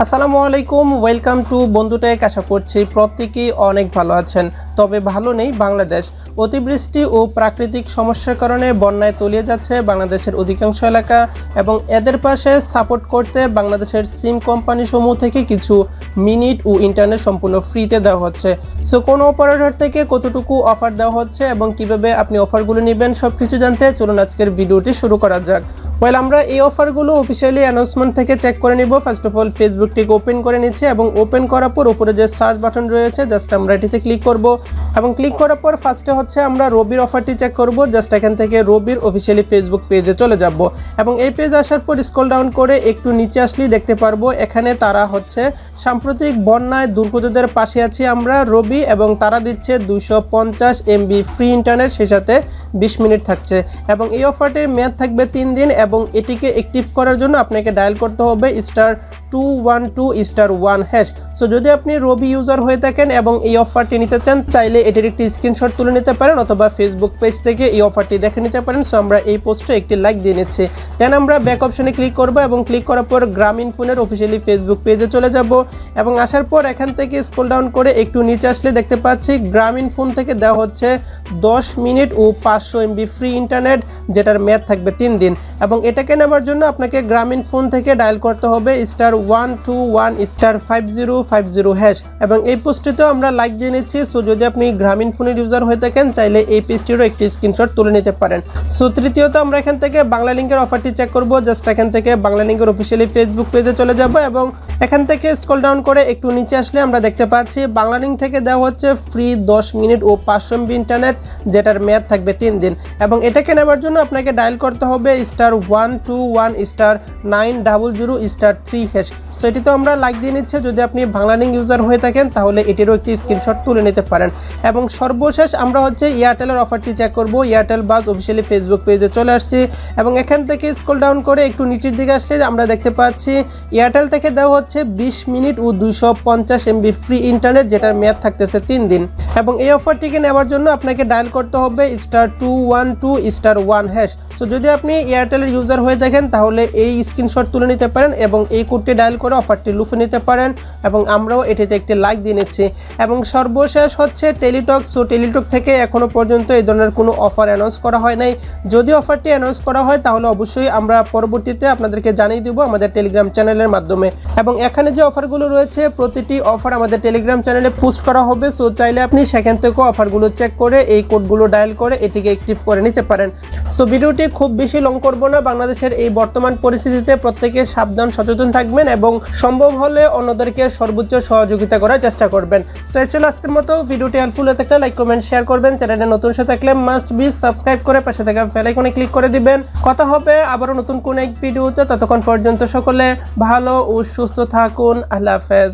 আসসালামু আলাইকুম, welcome to বন্ধুটেক। আশা করছি প্রত্যেকেই অনেক ভালো আছেন। তবে ভালো নেই বাংলাদেশ। অতিবৃষ্টি ও প্রাকৃতিক সমস্যার কারণে বন্যায় তলিয়ে যাচ্ছে বাংলাদেশের অধিকাংশ এলাকা এবং এদের পাশে সাপোর্ট করতে বাংলাদেশের সিম কোম্পানি সমূহ থেকে কিছু মিনিট ও ইন্টারনেট সম্পূর্ণ ফ্রিতে দেওয়া হচ্ছে। সো কোনো অপারেটর থেকে কতটুকু অফার দেওয়া হচ্ছে এবং কিভাবে আপনি অফারগুলো নেবেন সব কিছু জানতে চলুন আজকের ভিডিওটি শুরু করা যাক। ওয়েল, আমরা এই অফারগুলো অফিসিয়ালি অ্যানাউন্সমেন্ট থেকে চেক করে নিব। ফার্স্ট অফ অল ফেসবুকটিকে ওপেন করে নিচ্ছি এবং ওপেন করার পর উপরে যে সার্চ বাটন রয়েছে জাস্ট আমরা এটিতে ক্লিক করব এবং ক্লিক করার পর ফার্স্টে হচ্ছে আমরা রবির অফারটি চেক করব। জাস্ট এখান থেকে রবির অফিসিয়ালি ফেসবুক পেজে চলে যাব এবং এই পেজে আসার পর স্ক্রল ডাউন করে একটু নিচে আসলেই দেখতে পারবো এখানে তারা হচ্ছে সাম্প্রতিক বন্যায় দুর্গতদের পাশে আছি আমরা রবি এবং তারা দিচ্ছে 250 MB ফ্রি ইন্টারনেট, সেই সাথে 20 মিনিট থাকছে এবং এই অফারটির মেয়াদ থাকবে 3 দিন এবং এটিকে অ্যাক্টিভ করার জন্য আপনাকে ডায়াল করতে হবে *212*1#। সো যদি আপনি রবি ইউজার হয়ে থাকেন এবং এই অফারটি নিতে চান চাইলে এটির একটি স্ক্রিনশট তুলে নিতে পারেন অথবা ফেসবুক পেজ থেকে এই অফারটি দেখে নিতে পারেন। সো আমরা এই পোস্টে একটি লাইক দিয়ে নিচ্ছি। দেন আমরা ব্যাক অপশনে ক্লিক করব এবং ক্লিক করার পর গ্রামীণ ফোনের অফিসিয়ালি ফেসবুক পেজে চলে যাব এবং আসার পর এখান থেকে স্ক্রল ডাউন করে একটু নিচে আসলে দেখতে পাচ্ছি গ্রামীণ ফোন থেকে দেওয়া হচ্ছে 10 মিনিট ও 500 MB ফ্রি ইন্টারনেট, যেটার মেয়াদ থাকবে 3 দিন এবং এটাকে নেওয়ার জন্য আপনাকে গ্রামীণ ফোন থেকে ডায়াল করতে হবে *121*5050# এবং এই পোস্টটিতেও আমরা লাইক দিয়ে নিচ্ছি। সো যদি আপনি গ্রামীণ ফোনের ইউজার হয়ে থাকেন চাইলে এই পেজটিরও একটি স্ক্রিনশট তুলে নিতে পারেন। সো তৃতীয়ত আমরা এখান থেকে বাংলা লিঙ্কের অফারটি চেক করব। জাস্ট এখান থেকে বাংলা লিঙ্কের অফিসিয়ালি ফেসবুক পেজে চলে যাব এবং এখান থেকে স্ক্রল ডাউন করে একটু নিচে আসলে আমরা দেখতে পাচ্ছি বাংলা লিঙ্ক থেকে দেওয়া হচ্ছে ফ্রি 10 মিনিট ও 500 MB ইন্টারনেট, যেটার মেয়াদ থাকবে 3 দিন এবং এটাকে নেওয়ার জন্য আপনাকে ডায়াল করতে হবে *121*900*3#। সো এটি তো আমরা লাইক দিয়ে নিচ্ছে। যদি আপনি বাংলা লিঙ্ক ইউজার হয়ে থাকেন তাহলে এটিরও একটি স্ক্রিনশট তুলে নিতে পারেন এবং সর্বশেষ আমরা হচ্ছে এয়ারটেলের অফারটি চেক করব। এয়ারটেল বাজ অফিসিয়ালি ফেসবুক পেজে চলে আসছি এবং এখান থেকে স্ক্রল ডাউন করে একটু নিচের দিকে আসলে আমরা দেখতে পাচ্ছি এয়ারটেল থেকে দেওয়া হচ্ছে 20 মিনিট ও 250 MB ফ্রি ইন্টারনেট, যেটার মেয়াদ থাকতেছে 3 দিন এবং এই অফারটিকে নেওয়ার জন্য আপনাকে ডায়াল করতে হবে *212*1#। সো যদি আপনি এয়ারটেলের ইউজার হয়ে থাকেন তাহলে এই স্ক্রিনশট তুলে নিতে পারেন এবং এই কোডটি ডায়াল করে অফারটি লুফে নিতে পারেন এবং আমরাও এটিতে একটি লাইক দিয়ে নিচ্ছি এবং সর্বশেষ হচ্ছে টেলিটক। সো টেলিটক থেকে এখনো পর্যন্ত এই ধরনের কোনো অফার অ্যানাউন্স করা হয় নাই। যদি অফারটি অ্যানাউন্স করা হয় তাহলে অবশ্যই আমরা পরবর্তীতে আপনাদেরকে জানিয়ে দিব আমাদের টেলিগ্রাম চ্যানেলের মাধ্যমে এবং এখানে যে অফারগুলো রয়েছে প্রতিটি অফার আমাদের টেলিগ্রাম চ্যানেলে পোস্ট করা হবে। সো চাইলে আপনি সেখান থেকেও অফারগুলো চেক করে এই কোডগুলো ডায়াল করে এটিকে অ্যাক্টিভ করে নিতে পারেন। সো ভিডিওটি খুব বেশি লং করব না। বাংলাদেশের এই বর্তমান পরিস্থিতিতে প্রত্যেকে সাবধান সচেতন থাকবেন এবং সম্ভব হলে অন্যদেরকে সর্বোচ্চ সহযোগিতা করার চেষ্টা করবেন। সো এছাড়া আজকের মতো ভিডিওটি হেল্পফুল হয়ে থাকলে লাইক কমেন্ট শেয়ার করবেন। চ্যানেলে নতুন সাথে থাকলে মাস্ট বি সাবস্ক্রাইব করে পাশে থাকা বেল আইকনে ক্লিক করে দিবেন। কথা হবে আবারও নতুন কোন এক ভিডিওতে। ততক্ষণ পর্যন্ত সকলে ভালো ও সুস্থ থাকুন। আল্লাহ হাফেজ।